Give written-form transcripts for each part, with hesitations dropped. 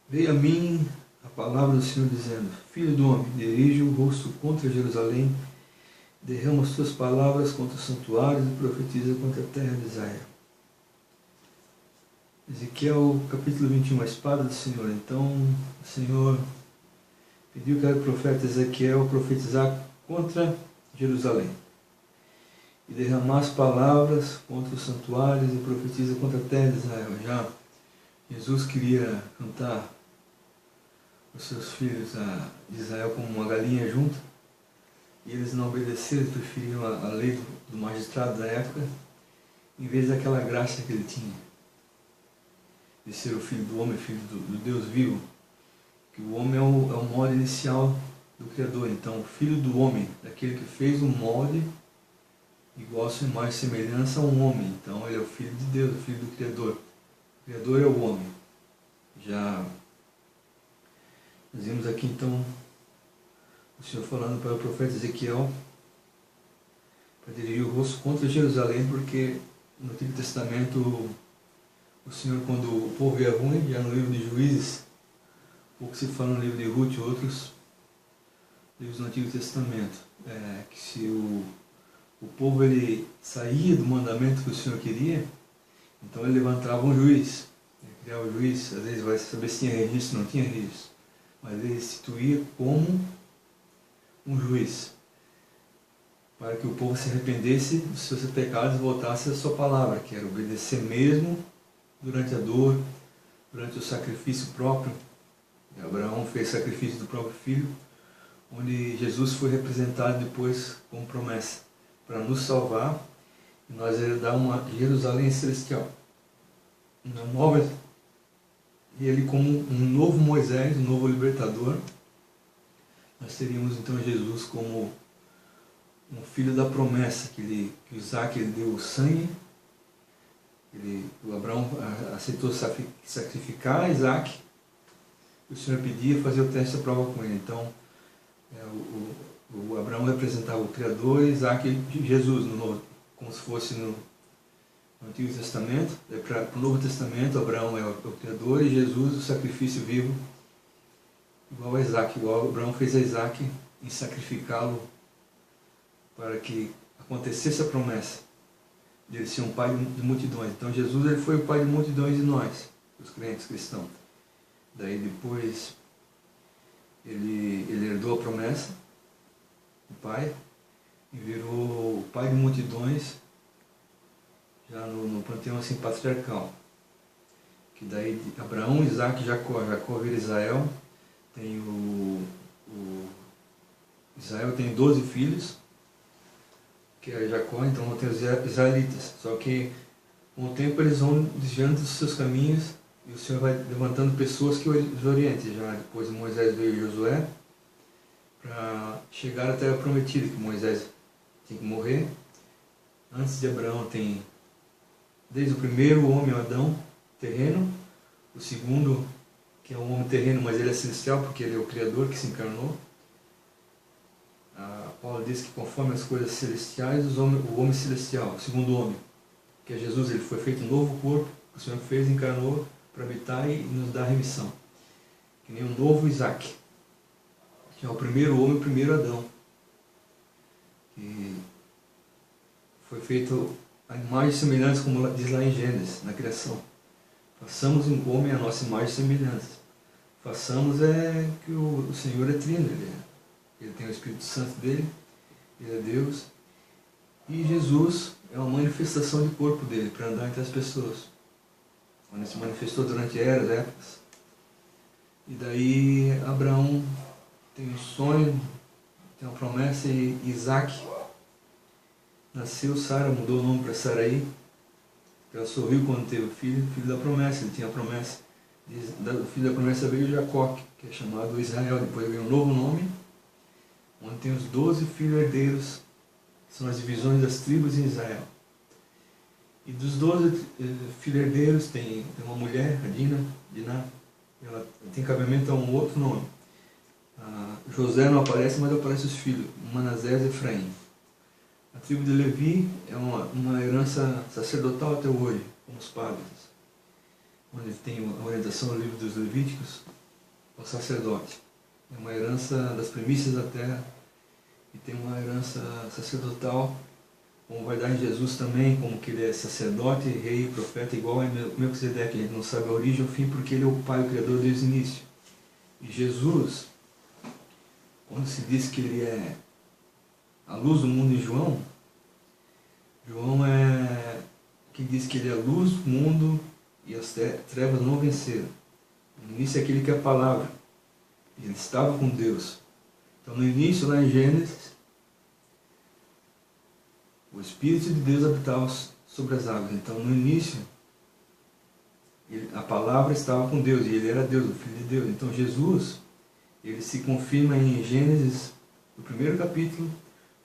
Veio a mim a palavra do Senhor dizendo: Filho do homem, dirige o rosto contra Jerusalém, derrama as tuas palavras contra os santuários e profetiza contra a terra de Israel. Ezequiel capítulo 21, a espada do Senhor. Então o Senhor pediu que o profeta Ezequiel profetizar contra Jerusalém e derramar as palavras contra os santuários e profetiza contra a terra de Israel. Já Jesus queria juntar os seus filhos de Israel como uma galinha junto, e eles não obedeceram, eles preferiram a lei do magistrado da época, em vez daquela graça que ele tinha, de ser o Filho do homem, filho do Deus vivo, que o homem é o molde inicial do Criador. Então, o Filho do homem, daquele que fez um molde igual a sua imagem e semelhança a um homem. Então, ele é o Filho de Deus, o Filho do Criador. O Criador é o homem. Já nós vimos aqui, então, o Senhor falando para o profeta Ezequiel para dirigir o rosto contra Jerusalém, porque no Antigo Testamento o Senhor, quando o povo ia ruim, já no livro de Juízes, pouco se fala no livro de Ruth e outros livros do Antigo Testamento, que se o povo ele saía do mandamento que o Senhor queria, então ele levantava um juiz, ele criava um juiz, às vezes vai saber se tinha registro, não tinha registro, mas ele instituía como um juiz, para que o povo se arrependesse dos seus pecados e voltasse à sua palavra, que era obedecer mesmo durante a dor, durante o sacrifício próprio. Abraão fez sacrifício do próprio filho, onde Jesus foi representado depois como promessa, para nos salvar e nós herdar uma Jerusalém celestial, uma nova, e ele como um novo Moisés, um novo libertador. Nós teríamos então Jesus como um filho da promessa, que Isaac ele deu o sangue, o Abraão aceitou sacrificar Isaac, o Senhor pedia fazer o teste da prova com ele. Então o Abraão representava o Criador, Isaac e Jesus, como se fosse no Antigo Testamento. Para o Novo Testamento, Abraão é o Criador e Jesus o sacrifício vivo, igual a Isaac, igual Abraão fez a Isaac em sacrificá-lo para que acontecesse a promessa de ele ser um pai de multidões. Então Jesus ele foi o pai de multidões de nós, os crentes cristãos. Daí depois ele herdou a promessa do pai e virou o pai de multidões já no panteão assim patriarcal. Que daí Abraão, Isaac e Jacó. Jacó vira Israel. Tem Israel tem 12 filhos, que é Jacó, então tem os israelitas. Só que com o tempo eles vão desviando dos seus caminhos e o Senhor vai levantando pessoas que os orientem. Já depois Moisés veio Josué para chegar à terra prometida, que Moisés tem que morrer. Antes de Abraão tem, desde o primeiro homem, Adão, terreno, o segundo, que é um homem terreno, mas ele é celestial, porque ele é o Criador que se encarnou. Paulo diz que conforme as coisas celestiais, o homem celestial, o segundo homem, que é Jesus, ele foi feito um novo corpo, o Senhor fez, encarnou para habitar e nos dar remissão. Que nem um novo Isaac, que é o primeiro homem, o primeiro Adão, que foi feito a imagem e semelhança, como diz lá em Gênesis, na criação. Façamos um homem a nossa imagem e semelhança. Façamos que o Senhor é trino, ele tem o Espírito Santo dele, ele é Deus, e Jesus é uma manifestação de corpo dele, para andar entre as pessoas, onde se manifestou durante eras, épocas. E daí Abraão tem um sonho, tem uma promessa, e Isaac nasceu, Sara mudou o nome para Saraí, ela sorriu quando teve o filho da promessa, ele tinha a promessa. O filho da promessa veio Jacó, que é chamado Israel, depois veio um novo nome, onde tem os 12 filhos herdeiros, que são as divisões das tribos em Israel. E dos 12 filhos herdeiros tem uma mulher, a Diná, ela tem cabimento a um outro nome. José não aparece, mas aparece os filhos, Manassés e Efraim. A tribo de Levi é uma herança sacerdotal até hoje, como os padres, onde tem a orientação do livro dos Levíticos. ao sacerdote. É uma herança das primícias da terra e tem uma herança sacerdotal, como vai dar em Jesus também, como que ele é sacerdote, rei, profeta, igual a Melquisedeque. A gente não sabe a origem ou o fim, porque ele é o Pai, o Criador desde o início. E Jesus, quando se diz que ele é a luz do mundo em João, João é que diz que ele é a luz do mundo e as trevas não venceram. No início é aquele que é a palavra. Ele estava com Deus. Então no início, lá em Gênesis, o Espírito de Deus habitava sobre as águas. Então no início, a palavra estava com Deus e ele era Deus, o Filho de Deus. Então Jesus, ele se confirma em Gênesis, no primeiro capítulo,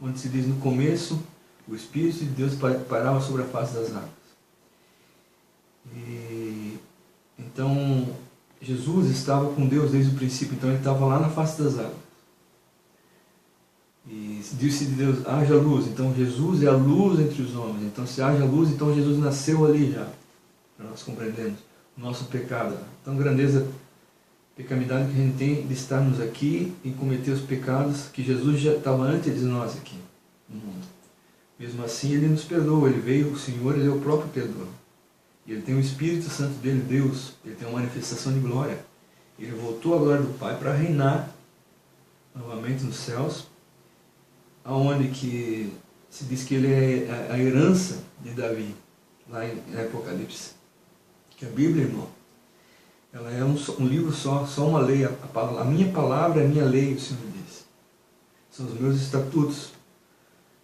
onde se diz: no começo, o Espírito de Deus parava sobre a face das águas. E então Jesus estava com Deus desde o princípio, então ele estava lá na face das águas. E disse de Deus: haja luz. Então Jesus é a luz entre os homens. Então se haja luz, então Jesus nasceu ali já, para nós compreendermos o nosso pecado. Então grandeza, pecamidade que a gente tem de estarmos aqui e cometer os pecados que Jesus já estava antes de nós aqui no mundo. Mesmo assim ele nos perdoa, ele veio, o Senhor, ele é o próprio perdoador. E ele tem o Espírito Santo dele, Deus, ele tem uma manifestação de glória. Ele voltou à glória do Pai para reinar novamente nos céus, aonde que se diz que ele é a herança de Davi, lá em Apocalipse. Que a Bíblia, irmão, ela é um livro só uma lei. A minha palavra é a minha lei, o Senhor diz. São os meus estatutos.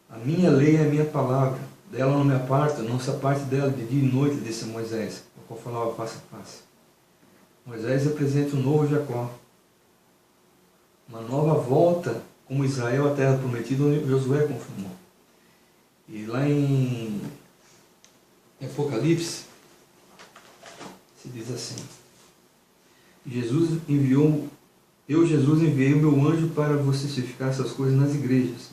A minha lei é a minha palavra. Dela não me aparta, não se aparte dela de dia e noite, disse Moisés, o qual falava face a face. Moisés apresenta um novo Jacó, uma nova volta, como Israel à terra prometida, onde Josué confirmou. E lá em Apocalipse, se diz assim: Jesus enviei o meu anjo para você certificar essas coisas nas igrejas.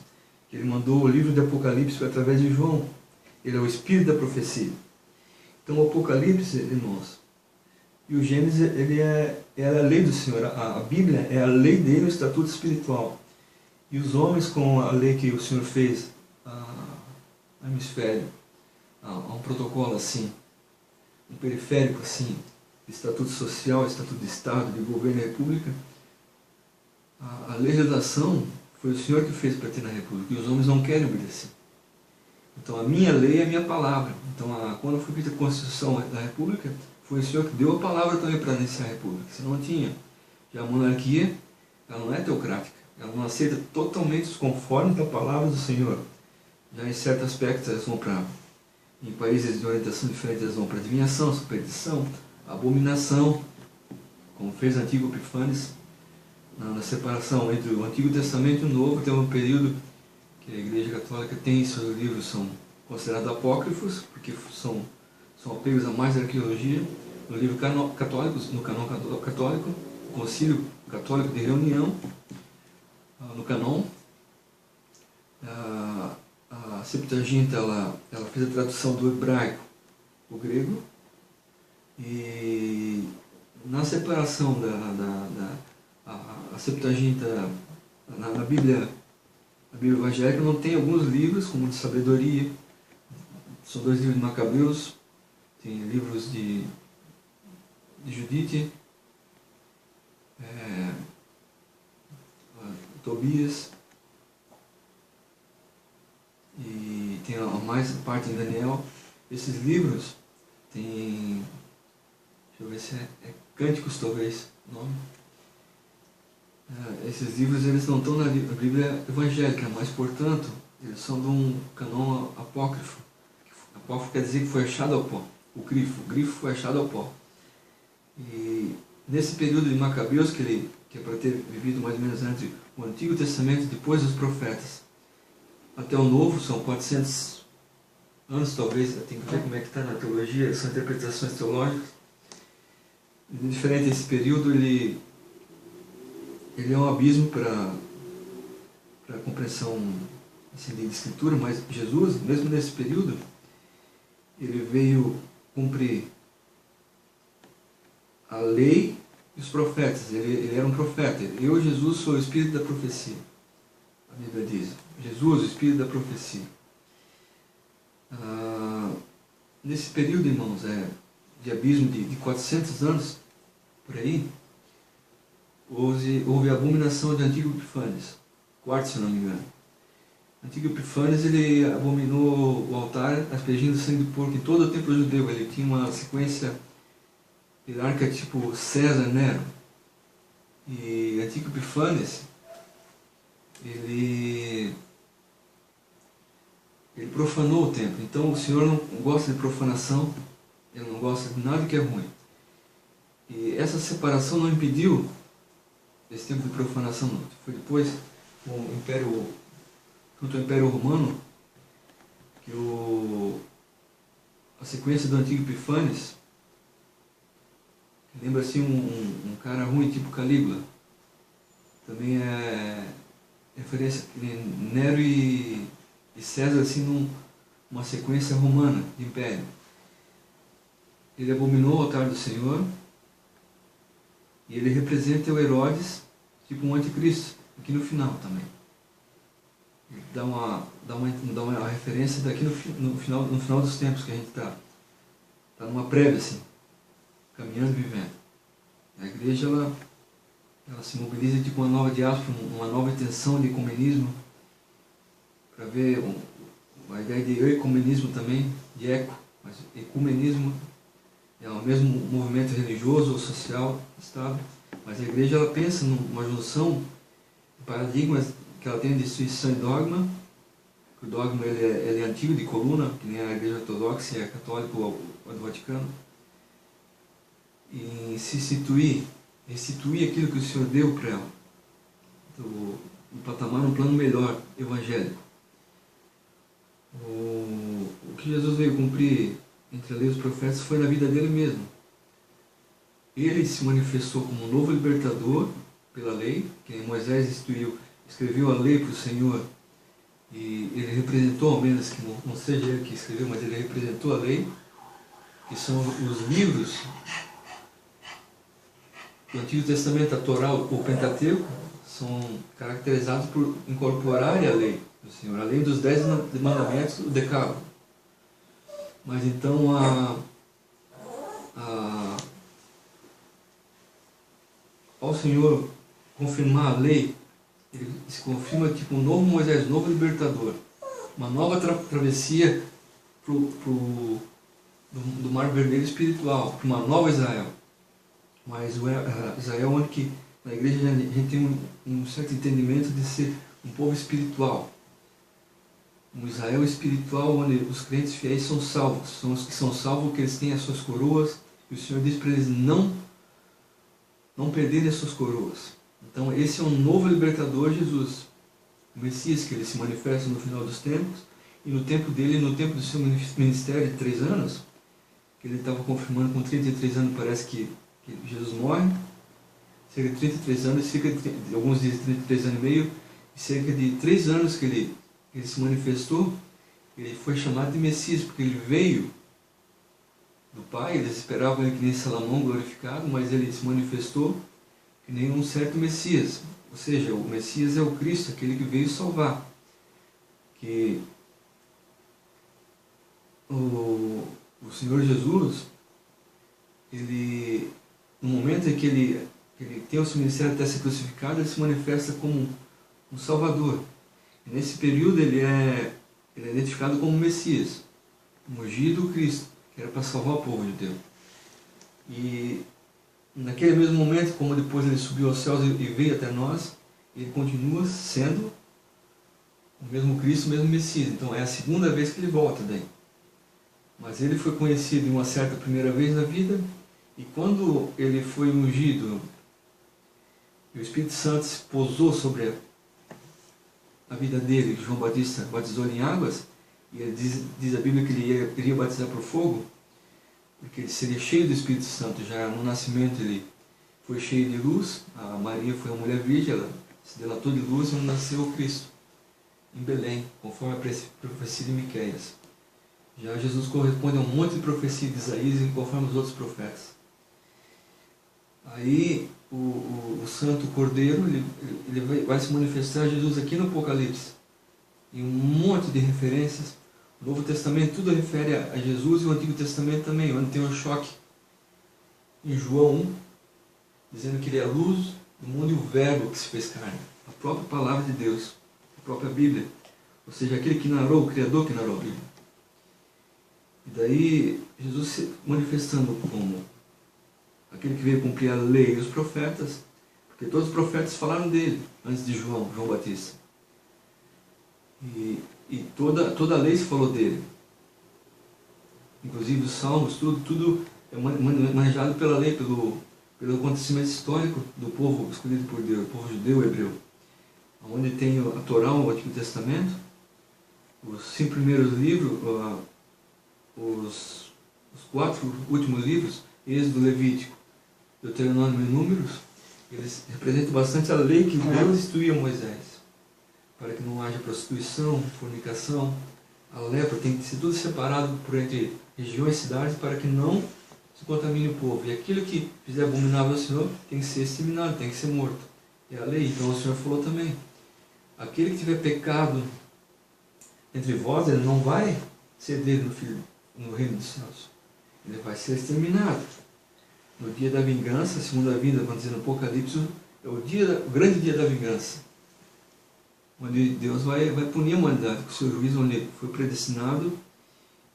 Ele mandou o livro de Apocalipse através de João. Ele é o espírito da profecia. Então o Apocalipse, irmãos, e o Gênesis, ele é a lei do Senhor. A Bíblia é a lei dele, o estatuto espiritual. E os homens, com a lei que o Senhor fez, a hemisfério, a um protocolo assim, um periférico assim, de estatuto social, estatuto de Estado, de governo e república, a legislação foi o Senhor que fez para ter na república, e os homens não querem obedecer. Então a minha lei é a minha palavra. Então quando foi feita a Constituição da República, foi o Senhor que deu a palavra também para iniciar a República. Se não tinha. Já a monarquia, ela não é teocrática. Ela não aceita totalmente os conformes da palavra do Senhor. Já em certos aspectos elas vão para, em países de orientação diferente, elas vão para adivinhação, superstição, abominação, como fez o antigo Epifanes, na separação entre o Antigo Testamento e o Novo. Tem um período que a Igreja Católica tem seus livros, são considerados apócrifos, porque são apegos a mais arqueologia. No livro católico, no canon católico, o Concílio Católico de Reunião, no canon, a Septuaginta, ela fez a tradução do hebraico para o grego, e na separação a Septuaginta, na Bíblia evangélica, não tem alguns livros, como de sabedoria. São 2 livros de Macabeus, tem livros de Judite, Tobias, e tem a mais parte em Daniel. Esses livros tem, deixa eu ver se é Cânticos, talvez o nome. Esses livros, eles não estão na Bíblia evangélica, mas portanto eles são de um canon apócrifo. Apócrifo quer dizer que foi achado ao pó. O grifo foi achado ao pó. E nesse período de Macabeus, que é para ter vivido mais ou menos entre o Antigo Testamento e depois dos profetas, até o Novo, são 400 anos talvez, tem que ver como é que está na teologia, são interpretações teológicas. Diferente desse período, ele é um abismo para a compreensão assim, de escritura, mas Jesus, mesmo nesse período, ele veio cumprir a lei e os profetas. Ele era um profeta. Eu, Jesus, sou o Espírito da profecia. A Bíblia diz. Jesus, o Espírito da profecia. Nesse período, irmãos, de abismo de 400 anos, por aí, houve a abominação de Antíoco Epífanes, quarto, se não me engano. Antíoco Epífanes, ele abominou o altar, aspergindo sangue do porco em todo o templo judeu. Ele tinha uma sequência hierárquica tipo César, Nero. E Antíoco Epífanes, ele profanou o templo. Então o Senhor não gosta de profanação, ele não gosta de nada que é ruim. E essa separação não impediu esse tempo de profanação, não. Foi depois, com o Império, junto ao Império Romano, que a sequência do Antíoco Epífanes lembra assim um cara ruim, tipo Calígula. Também é referência a Nero e César, assim, numa sequência romana de império. Ele abominou o altar do Senhor e ele representa o Herodes, tipo um anticristo, aqui no final também. Ele dá uma referência daqui no final dos tempos que a gente está numa prévia, assim, caminhando e vivendo. A igreja, ela se mobiliza tipo uma nova diáspora, uma nova intenção de ecumenismo, para ver a ideia de ecumenismo também, de eco, mas ecumenismo é o mesmo movimento religioso ou social, Estado, mas a igreja ela pensa numa junção de paradigmas que ela tem de instituição e dogma, que o dogma ele é antigo, de coluna, que nem a igreja ortodoxa e a católica ou a do Vaticano, e se restituir aquilo que o Senhor deu para ela, do patamar, um plano melhor, evangélico. O que Jesus veio cumprir entre a lei e os profetas foi na vida dele mesmo. Ele se manifestou como um novo libertador pela lei, que Moisés escreveu a lei para o Senhor, e ele representou, ao menos que não seja ele que escreveu, mas ele representou a lei, que são os livros do Antigo Testamento, a Torá, o Pentateuco, são caracterizados por incorporarem a lei do Senhor, além dos 10 mandamentos, o Decálogo. Mas então ao Senhor confirmar a lei, ele se confirma tipo um novo Moisés, um novo libertador, uma nova travessia do Mar Vermelho espiritual, para uma nova Israel. Mas o Israel, onde que na igreja a gente tem um certo entendimento de ser um povo espiritual. Um Israel espiritual onde os crentes fiéis são salvos. São os que são salvos, que eles têm as suas coroas. E o Senhor diz para eles não perderem as suas coroas. Então esse é um novo libertador, Jesus. O Messias, que ele se manifesta no final dos tempos. E no tempo dele, no tempo do seu ministério de 3 anos, que ele estava confirmando com 33 anos, parece que Jesus morre, cerca de 33 anos, alguns dizem 33 anos e meio, e cerca de 3 anos que ele se manifestou, ele foi chamado de Messias, porque ele veio do Pai, eles esperavam ele que nem Salomão glorificado, mas ele se manifestou que nem um certo Messias, ou seja, o Messias é o Cristo, aquele que veio salvar, que o Senhor Jesus, ele, no momento em que ele tem o seu ministério até ser crucificado, ele se manifesta como um Salvador. E nesse período ele é identificado como Messias, um ungido Cristo, que era para salvar o povo judeu. E naquele mesmo momento, como depois ele subiu aos céus e veio até nós, ele continua sendo o mesmo Cristo, o mesmo Messias. Então é a segunda vez que ele volta daí. Mas ele foi conhecido em uma certa primeira vez na vida, e quando ele foi ungido, e o Espírito Santo se pousou sobre a vida dele, João Batista batizou ele em águas, e ele diz a Bíblia que ele iria batizar por fogo, porque ele seria cheio do Espírito Santo. Já no nascimento ele foi cheio de luz, a Maria foi uma mulher virgem, ela se delatou de luz e nasceu o Cristo, em Belém, conforme a profecia de Miqueias. Já Jesus corresponde a um monte de profecia de Isaías, conforme os outros profetas. Aí o Santo Cordeiro, ele vai se manifestar a Jesus aqui no Apocalipse. E um monte de referências. O Novo Testamento tudo refere a Jesus, e o Antigo Testamento também, onde tem um choque. Em João 1, dizendo que ele é a luz do mundo e o verbo que se fez carne. A própria palavra de Deus, a própria Bíblia. Ou seja, aquele que narrou, o Criador que narrou a Bíblia. E daí, Jesus se manifestando como aquele que veio cumprir a lei e os profetas, porque todos os profetas falaram dele, antes de João Batista. E toda a lei se falou dele. Inclusive os salmos, tudo é manejado pela lei, pelo acontecimento histórico do povo escolhido por Deus, o povo judeu, hebreu. Onde tem a Torá, o Antigo Testamento, os 5 primeiros livros, os 4 últimos livros, Êxodo, Levítico, Deuteronômio e Números, eles representam bastante a lei que Deus instruía a Moisés, para que não haja prostituição, fornicação, a lepra, tem que ser tudo separado por entre regiões e cidades, para que não se contamine o povo. E aquilo que fizer abominável ao Senhor tem que ser exterminado, tem que ser morto. É a lei. Então o Senhor falou também, aquele que tiver pecado entre vós, ele não vai ceder no reino dos céus. Ele vai ser exterminado. No dia da vingança, segunda vinda, quando diz no Apocalipse, é o grande dia da vingança, onde Deus vai punir a humanidade com o seu juízo, onde foi predestinado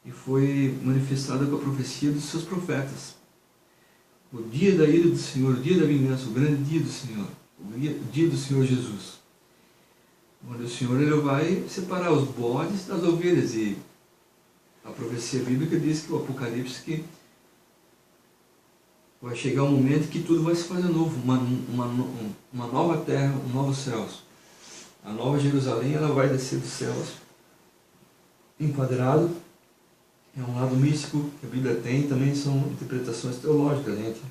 e foi manifestado com a profecia dos seus profetas. O dia da ira do Senhor, o dia da vingança, o grande dia do Senhor, o dia do Senhor Jesus, onde o Senhor ele vai separar os bodes das ovelhas. E a profecia bíblica diz que o Apocalipse que vai chegar um momento que tudo vai se fazer novo, uma nova terra, novos céus. A nova Jerusalém, ela vai descer dos céus, enquadrado. É um lado místico que a Bíblia tem, também são interpretações teológicas, gente.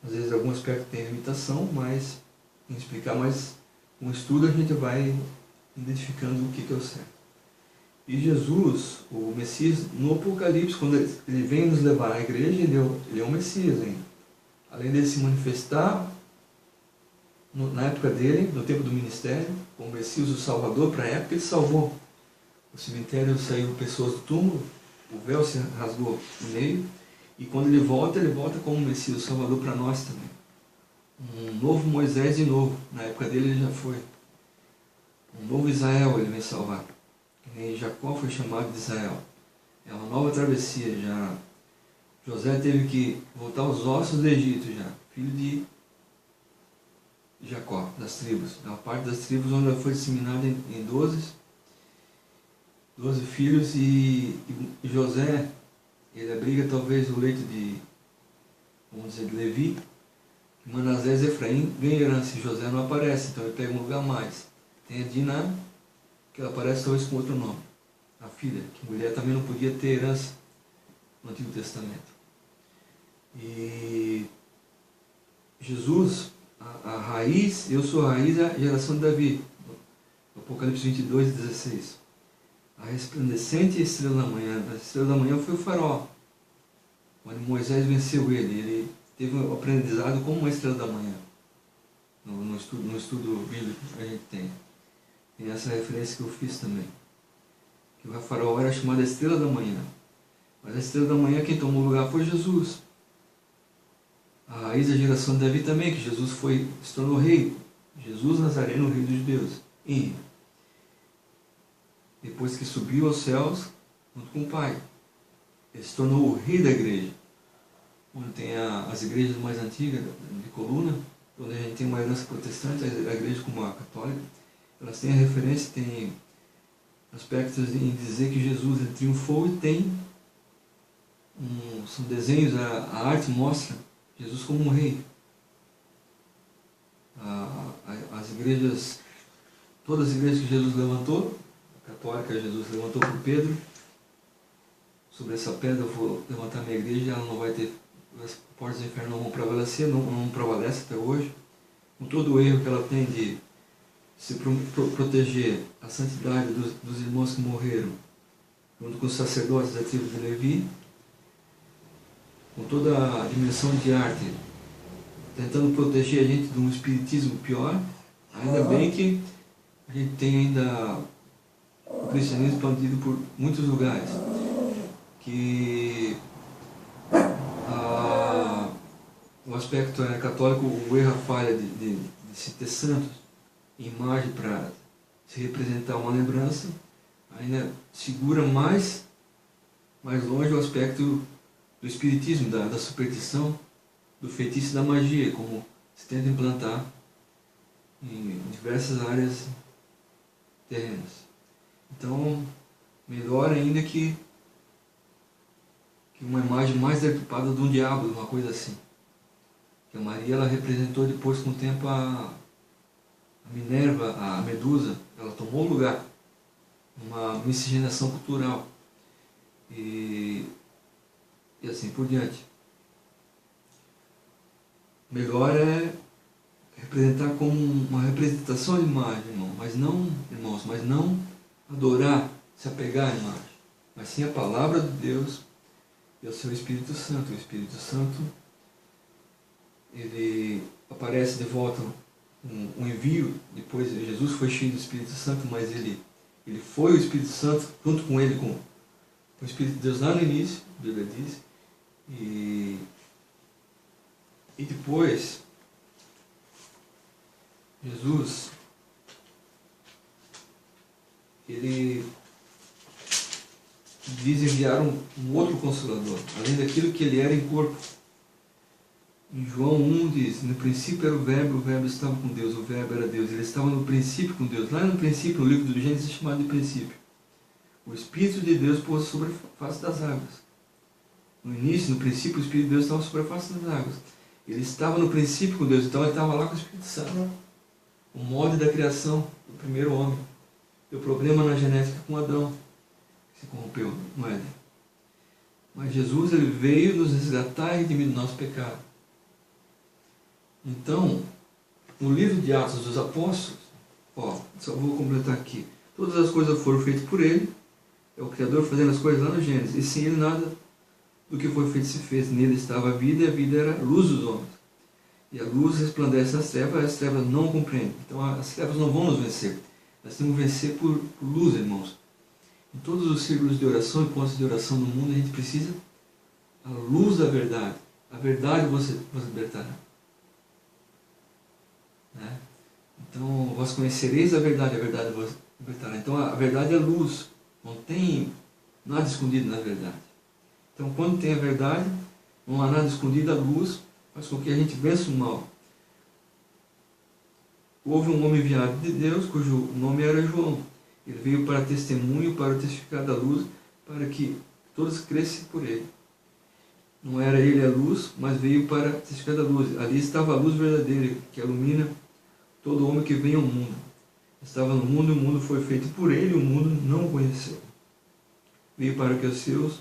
Às vezes algum aspecto tem limitação, mas em explicar mais com estudo a gente vai identificando o que é o certo. E Jesus, o Messias, no Apocalipse, quando ele vem nos levar à igreja, ele é o Messias ainda. Além dele se manifestar na época dele, no tempo do ministério, como Messias, o Salvador, para a época ele salvou. O cemitério saiu pessoas do túmulo, o véu se rasgou no meio, e quando ele volta como Messias, o Salvador para nós também. Um novo Moisés de novo, na época dele ele já foi. Um novo Israel ele vem salvar. E Jacó foi chamado de Israel. É uma nova travessia já. José teve que voltar aos ossos do Egito já, filho de Jacó, das tribos. É uma parte das tribos onde ela foi disseminada em 12 filhos, e José, ele abriga talvez o leito de, vamos dizer, de Levi. Manassés e Efraim ganha herança, e José não aparece, então ele pega um lugar mais. Tem a Diná, que ela aparece talvez com outro nome, a filha, que mulher também não podia ter herança no Antigo Testamento. E Jesus, a raiz, eu sou a raiz, é a geração de Davi, no Apocalipse 22:16. A resplandecente estrela da manhã. A estrela da manhã foi o farol, onde Moisés venceu ele teve um aprendizado como uma estrela da manhã, no estudo bíblico que a gente tem. Tem essa referência que eu fiz também, que o farol era chamado a estrela da manhã, mas a estrela da manhã quem tomou o lugar foi Jesus. A raiz da geração de Davi também, que Jesus se tornou rei, Jesus Nazareno, o rei dos judeus, e depois que subiu aos céus junto com o Pai, ele se tornou o rei da igreja, onde tem as igrejas mais antigas de coluna, onde a gente tem uma herança protestante, a igreja como a católica. Elas têm a referência, tem aspectos em dizer que Jesus ele triunfou, e são desenhos, a arte mostra Jesus como um rei. As igrejas, todas as igrejas que Jesus levantou, a católica Jesus levantou por Pedro, sobre essa pedra eu vou levantar minha igreja, ela não vai ter, as portas do inferno não vão prevalecer, não prevalece até hoje, com todo o erro que ela tem de se proteger a santidade dos irmãos que morreram, junto com os sacerdotes da tribo de Levi. com toda a dimensão de arte, tentando proteger a gente de um espiritismo pior. Ainda bem que a gente tem ainda o cristianismo expandido por muitos lugares, que o aspecto católico, o erro, a falha de se ter santos, imagem para se representar uma lembrança, ainda segura mais longe o aspecto do espiritismo, da superstição, do feitiço e da magia, como se tenta implantar em diversas áreas terrenas. Então, melhor ainda que uma imagem mais deturpada de um diabo, uma coisa assim. Que a Maria, ela representou depois, com o tempo, a Minerva, a Medusa. Ela tomou lugar numa miscigenação cultural e assim por diante. Melhor é representar como uma representação de imagem, irmãos, mas não adorar, se apegar à imagem, mas sim a palavra de Deus e ao seu Espírito Santo. O Espírito Santo, ele aparece de volta, um envio. Depois Jesus foi cheio do Espírito Santo, mas ele foi o Espírito Santo junto com ele, com o Espírito de Deus lá no início, a Bíblia diz, e depois Jesus, ele diz enviar um outro Consolador, além daquilo que ele era em corpo. Em João 1 diz: no princípio era o Verbo estava com Deus, o Verbo era Deus, ele estava no princípio com Deus. Lá no princípio, no livro do Gênesis, é chamado de princípio. O Espírito de Deus pôs sobre a face das águas. No início, no princípio, o Espírito de Deus estava sobre a face das águas. Ele estava no princípio com Deus, então ele estava lá com o Espírito Santo. O molde da criação do primeiro homem. Deu problema na genética com Adão, que se corrompeu no Éden. Mas Jesus, ele veio nos resgatar e redimir do nosso pecado. Então, no livro de Atos dos Apóstolos, só vou completar aqui. Todas as coisas foram feitas por ele, é o Criador fazendo as coisas lá no Gênesis, e sem ele nada do que foi feito se fez. Nele estava a vida, e a vida era a luz dos homens. E a luz resplandece nas trevas, e as trevas não compreendem. Então as trevas não vão nos vencer. Nós temos que vencer por luz, irmãos. Em todos os círculos de oração e pontos de oração do mundo, a gente precisa a luz da verdade. A verdade vos libertará. Né? Então, vós conhecereis a verdade vos libertará. Então, a verdade é luz. Não tem nada escondido na verdade. Então, quando tem a verdade, não há nada escondido, a luz faz com que a gente vença o mal. Houve um homem enviado de Deus, cujo nome era João. Ele veio para testemunho, para testificar da luz, para que todos crescem por ele. Não era ele a luz, mas veio para testificar da luz. Ali estava a luz verdadeira, que ilumina todo homem que vem ao mundo. Estava no mundo, e o mundo foi feito por ele, e o mundo não o conheceu. Veio para que os seus,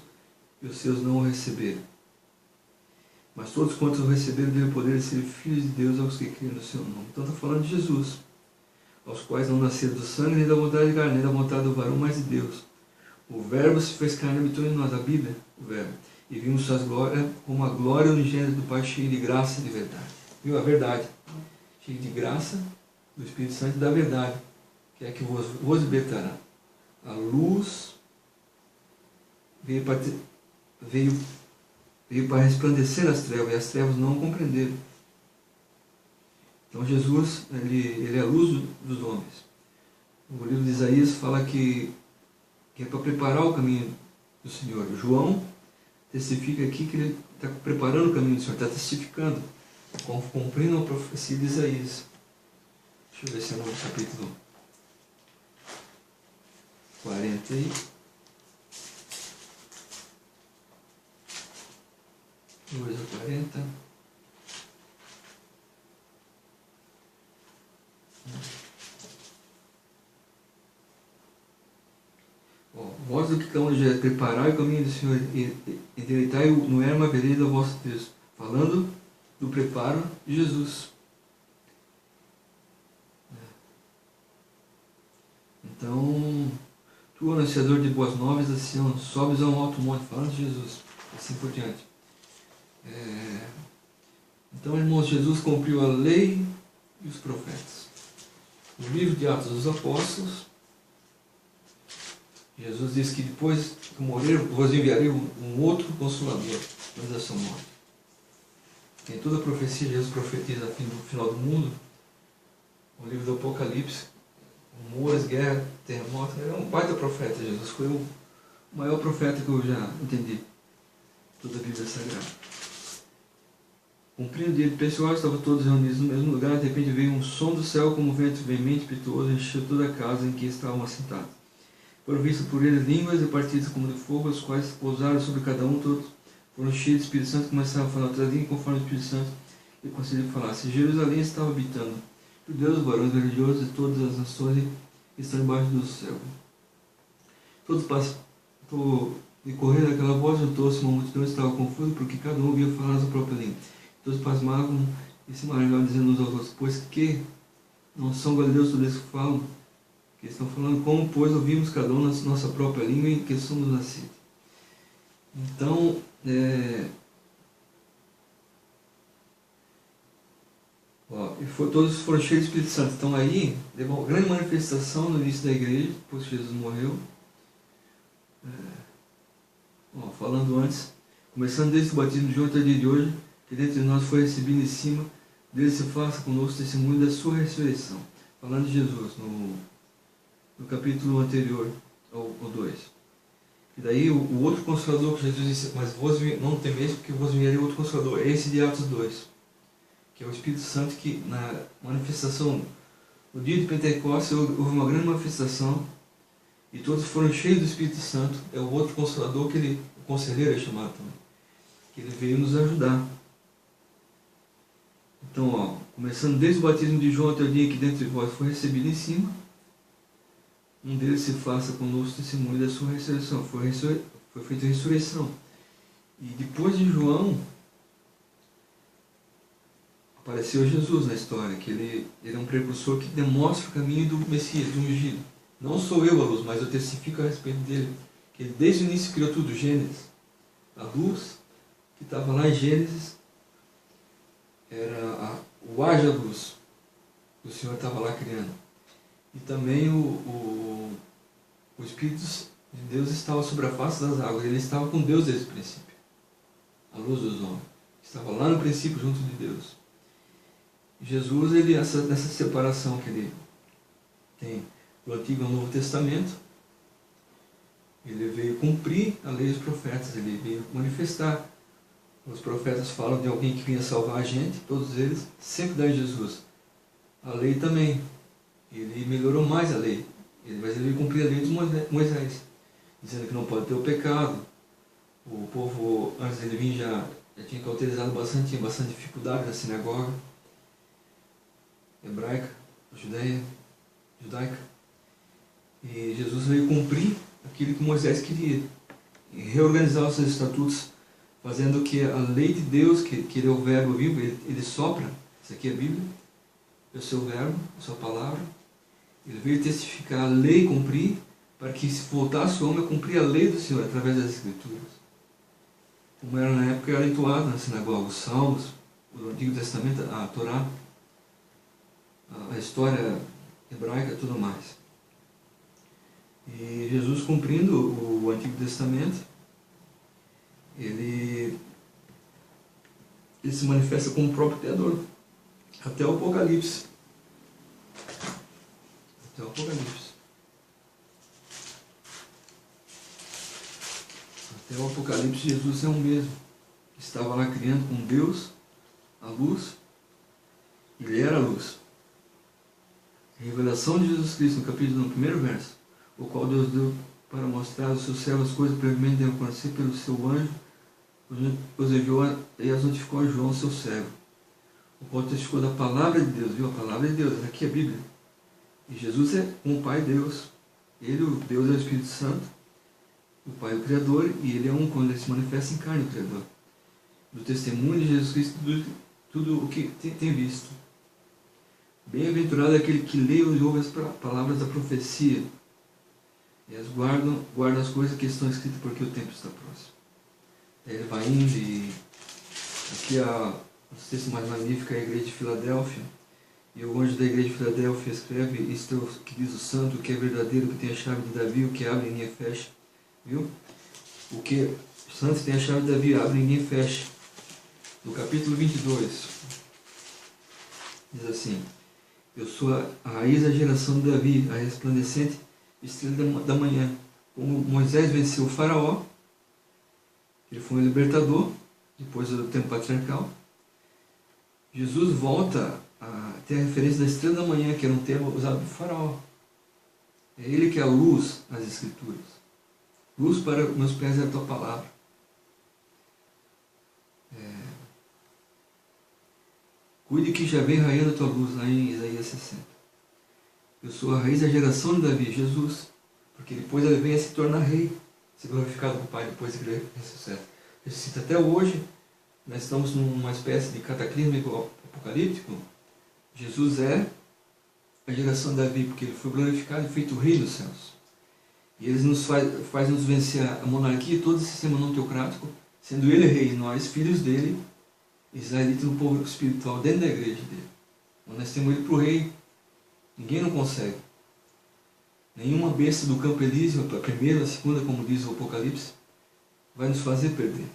e os seus não o receberam. Mas todos quantos o receberam, deram poder de ser filhos de Deus aos que creem no seu nome. Então está falando de Jesus, aos quais não nasceram do sangue, nem da vontade de carne, nem da vontade do varão, mas de Deus. O Verbo se fez carne e habitou em nós, a Bíblia, o Verbo. E vimos suas glórias como a glória unigênita do Pai, cheio de graça e de verdade. Viu? A verdade. Cheio de graça, do Espírito Santo e da verdade, que é que vos libertará. A luz veio para resplandecer as trevas, e as trevas não o compreenderam. Então Jesus, ele é a luz dos homens. O livro de Isaías fala que é para preparar o caminho do Senhor. João testifica aqui que ele está preparando o caminho do Senhor, está testificando, cumprindo a profecia de Isaías. Deixa eu ver se é no capítulo 40 aí. 2 a 40. Vós do que clamam de preparai o caminho do Senhor e endireitai no ermo a vereda ao vosso Deus. Falando do preparo de Jesus. Então, tu, anunciador de boas novas, assim, sobes a um alto monte, falando de Jesus, assim por diante. Então, irmãos, Jesus cumpriu a lei e os profetas. No livro de Atos dos Apóstolos, Jesus disse que depois que eu morrer, eu vos enviarei um outro Consolador, antes da sua morte. Em toda a profecia, Jesus profetiza o final do mundo. O livro do Apocalipse, rumores, guerra, terremoto, ele é um baita profeta. Jesus foi o maior profeta que eu já entendi, toda a Bíblia Sagrada. Cumprindo o direito pessoal, estavam todos reunidos no mesmo lugar. De repente veio um som do céu como um vento veemente e impetuoso, encheu toda a casa em que estavam assentados. Foram vistas por eles línguas repartidas como de fogo, as quais pousaram sobre cada um. Todos foram cheios do Espírito Santo e começaram a falar outra língua conforme o Espírito Santo lhe concedeu falar. Se Jerusalém estava habitando judeus, varões religiosos de todas as nações estão embaixo do céu. Todos e correndo aquela voz, juntou-se uma multidão, estava confusa, porque cada um ouvia falar a sua própria língua. Todos pasmavam e se maravilhavam, dizendo uns aos outros: pois que não são galileus todos eles que falam? Que estão falando, como, pois, ouvimos cada um na nossa própria língua em que somos nascidos. Então, todos foram cheios do Espírito Santo. Então aí, teve uma grande manifestação no início da igreja, depois que Jesus morreu. Falando antes, começando desde o batismo de João até o dia de hoje, que dentre nós foi recebido em cima, dele se faça conosco testemunho da sua ressurreição. Falando de Jesus, no capítulo anterior, ao 2. E daí o outro Consolador que Jesus disse, mas vos não temeis, porque vos enviarei outro Consolador. É esse de Atos 2, que é o Espírito Santo, que na manifestação, no dia de Pentecostes, houve uma grande manifestação, e todos foram cheios do Espírito Santo. É o outro Consolador, que ele, o Conselheiro é chamado também, que ele veio nos ajudar. Então, começando desde o batismo de João até o dia que dentre vós foi recebido em cima, um deles se faça conosco testemunho da sua ressurreição. Foi feita a ressurreição. E depois de João, apareceu Jesus na história, que ele é um precursor que demonstra o caminho do Messias, do ungido. Não sou eu a luz, mas eu testifico a respeito dele. Que ele desde o início criou tudo, Gênesis. A luz que estava lá em Gênesis era o haja luz. O Senhor estava lá criando. E também o Espírito de Deus estava sobre a face das águas. Ele estava com Deus desde o princípio. A luz dos homens. Estava lá no princípio junto de Deus. Jesus, essa separação que ele tem do Antigo ao Novo Testamento, ele veio cumprir a lei dos profetas, ele veio manifestar. Os profetas falam de alguém que vinha salvar a gente, todos eles, sempre dá em Jesus. A lei também. Ele melhorou mais a lei, mas ele veio cumprir a lei de Moisés, dizendo que não pode ter o pecado. O povo, antes dele vir, já tinha cauterizado bastante, tinha bastante dificuldade na sinagoga hebraica, judaica. E Jesus veio cumprir aquilo que Moisés queria, e reorganizar os seus estatutos, fazendo que a lei de Deus, que ele é o verbo vivo, ele sopra, isso aqui é a Bíblia, é o seu verbo, a sua palavra. Ele veio testificar a lei e cumprir, para que se voltasse o homem a cumprir a lei do Senhor através das Escrituras. Como era na época, era entoado na sinagoga, os Salmos, o Antigo Testamento, a Torá, a história hebraica e tudo mais. E Jesus, cumprindo o Antigo Testamento, ele se manifesta como o próprio Criador, até o Apocalipse. Até o Apocalipse. Até o Apocalipse, Jesus é o mesmo. Estava lá criando com Deus a luz. Ele era a luz. A revelação de Jesus Cristo, no capítulo 1, no primeiro verso, o qual Deus deu para mostrar aos seus servos as coisas previamente devem acontecer pelo seu anjo, os enviou e as notificou a João, seu servo, o qual testificou da palavra de Deus, viu? A palavra de Deus, aqui é a Bíblia. E Jesus é um Pai Deus. Ele, o Deus, é o Espírito Santo, o Pai é o Criador, e ele é um, quando ele se manifesta, encarna o Criador. Do testemunho de Jesus Cristo, tudo o que tem visto. Bem-aventurado é aquele que lê e ouve as palavras da profecia, e as guarda as coisas que estão escritas, porque o tempo está próximo. Ele vai indo e que o texto mais magnífico é a igreja de Filadélfia. E o anjo da igreja de Filadélfia escreve: isto é o que diz o santo, o que é verdadeiro, que tem a chave de Davi, o que abre e ninguém fecha. Viu? O que o santo tem a chave de Davi, abre e ninguém fecha. No capítulo 22, diz assim: eu sou a raiz da geração de Davi, a resplandecente estrela da manhã. Como Moisés venceu o faraó, ele foi um libertador, depois do tempo patriarcal, Jesus volta a ter a referência da estrela da manhã, que era um termo usado por faraó. É ele que é a luz às escrituras. Luz para meus pés é a tua palavra. Cuide que já vem raiando a tua luz, lá em Isaías 60. Eu sou a raiz da geração de Davi, Jesus, porque depois ele vem a se tornar rei, ser glorificado com o Pai, depois que ele ressuscita. Até hoje, nós estamos numa espécie de cataclismo apocalíptico. Jesus é a geração de Davi, porque ele foi glorificado e feito rei nos céus. E ele nos faz nos vencer a monarquia e todo o sistema não teocrático, sendo ele rei e nós, filhos dele, israelitas no povo espiritual, dentro da igreja dele. Então nós temos ele para o rei. Ninguém não consegue. Nenhuma besta do campo elíseo, a primeira, a segunda, como diz o Apocalipse, vai nos fazer perder.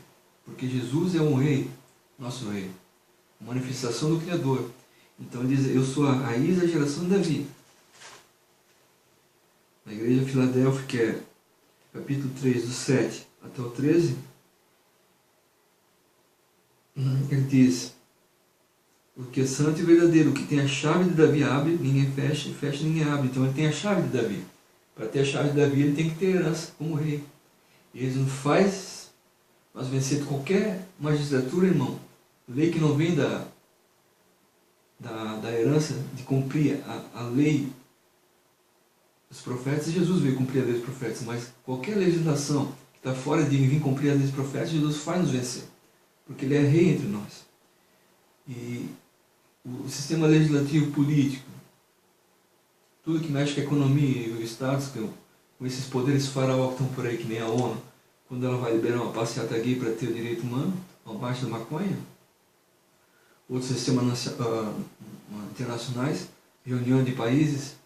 Porque Jesus é um rei, nosso rei. Uma manifestação do Criador. Então ele diz: eu sou a raiz da geração de Davi. Na igreja de Filadélfia, que é capítulo 3, do 7 até o 13, ele diz: o que é santo e verdadeiro, o que tem a chave de Davi abre, ninguém fecha, e fecha, ninguém abre. Então ele tem a chave de Davi. Para ter a chave de Davi, ele tem que ter herança como rei. E ele não faz nós vencer qualquer magistratura, irmão. Lei que não vem da herança de cumprir a lei dos profetas. Jesus veio cumprir a lei dos profetas, mas qualquer legislação que está fora de vir cumprir a lei dos profetas, Jesus faz nos vencer. Porque ele é rei entre nós. E o sistema legislativo político, tudo que mexe com a economia e o Estado, com esses poderes faraó que estão por aí, que nem a ONU, quando ela vai liberar uma passeata gay para ter o direito humano, uma marcha da maconha, outros sistemas internacionais, reunião de países,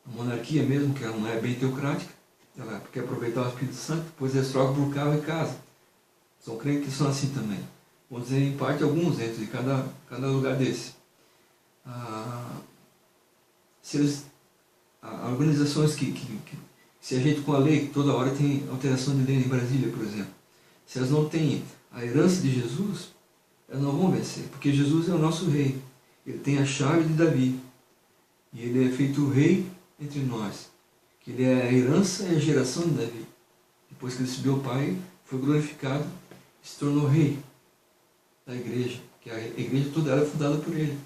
a monarquia mesmo, que ela não é bem teocrática, ela quer aproveitar o Espírito Santo, depois eles trocam por carro e casa. São crentes que são assim também. Vamos dizer, em parte, alguns dentro de cada lugar desse. Organizações que se ajeitam com a lei, que toda hora tem alteração de lei em Brasília, por exemplo. Se elas não têm a herança de Jesus, elas não vão vencer, porque Jesus é o nosso rei. Ele tem a chave de Davi. E ele é feito rei entre nós. Que ele é a herança e a geração de Davi. Depois que ele subiu ao Pai, foi glorificado, se tornou rei da igreja, que a igreja toda ela é fundada por ele.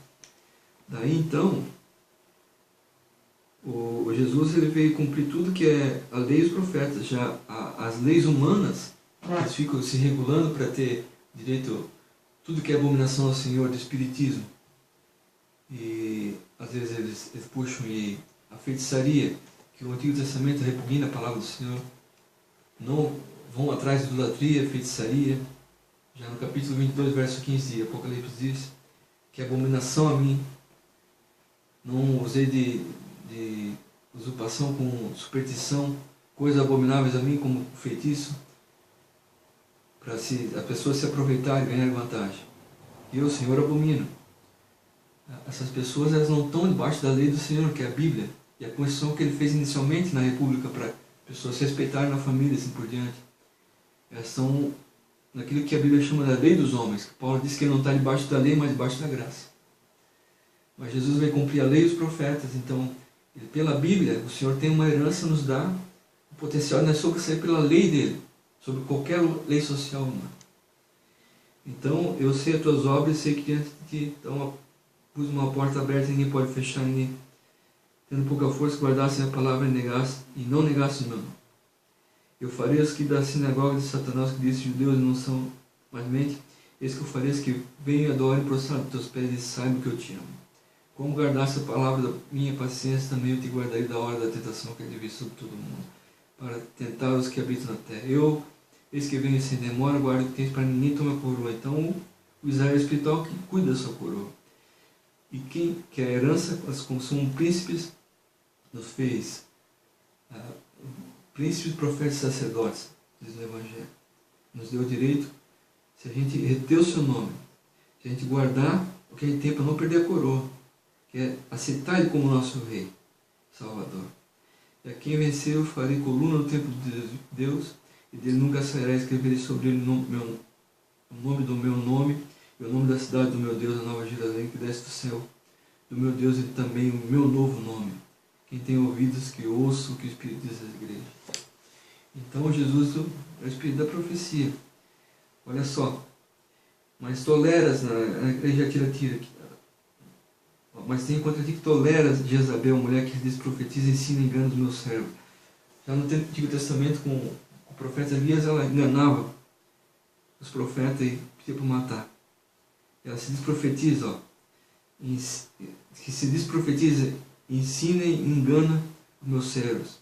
Daí então, o Jesus ele veio cumprir tudo que é a lei e os profetas. Já as leis humanas, eles ficam se regulando para ter direito a tudo que é abominação ao Senhor, do espiritismo. E às vezes eles puxam a feitiçaria, que o Antigo Testamento repugna a palavra do Senhor. Não vão atrás de idolatria, feitiçaria. Já no capítulo 22, verso 15 de Apocalipse diz que abominação a mim. Não usei de usurpação com superstição, coisas abomináveis a mim como feitiço, para a pessoa se aproveitar e ganhar vantagem. Eu, Senhor, abomino. Essas pessoas elas não estão debaixo da lei do Senhor, que é a Bíblia, e a Constituição que ele fez inicialmente na República para pessoas se respeitarem na família e assim por diante. Elas estão naquilo que a Bíblia chama da lei dos homens, que Paulo diz que ele não está debaixo da lei, mas debaixo da graça. Mas Jesus veio cumprir a lei e os profetas, então, pela Bíblia, o Senhor tem uma herança, nos dá o potencial de nós sobressair pela lei dele, sobre qualquer lei social humana. Então, eu sei as tuas obras, sei que diante de ti, então, pus uma porta aberta, ninguém pode fechar, ninguém, tendo pouca força, guardasse a palavra e não negasse o meu nome. Eu farei os que da sinagoga de Satanás, que disse judeus não são mais mente, eis que eu farei os que venham e adorem prostrado aos teus pés e saibam que eu te amo. Como guardaste a palavra da minha paciência, também eu te guardarei da hora da tentação que é de vir sobre todo mundo, para tentar os que habitam na terra. Eis que venho sem demora, guardo o que tens para ninguém tome a coroa. Então, o Israel espiritual que cuida da sua coroa. E quem quer a herança, como são príncipes, nos fez príncipes, profetas e sacerdotes, diz no Evangelho. Nos deu o direito, se a gente reter o seu nome, se a gente guardar o que a gente tem para não perder a coroa, que é aceitar Ele como nosso Rei, Salvador. E a quem vencer eu farei coluna no templo de Deus, e dele nunca sairá, escreverei sobre ele o nome do meu nome, e o nome da cidade do meu Deus, a Nova Jerusalém, que desce do céu do meu Deus, e também o meu novo nome. Quem tem ouvidos, que ouça o que o Espírito diz às igrejas. Então Jesus é o Espírito da profecia. Olha só. Mas toleras, ele já tira aqui. Mas tem contra ti que toleras de Jezabel, mulher que desprofetiza e ensina e engana os meus servos. Já no Antigo Testamento, com o profeta Elias, ela enganava os profetas e pedia para matar. Ela se desprofetiza, que se desprofetiza, ensina e engana os meus servos.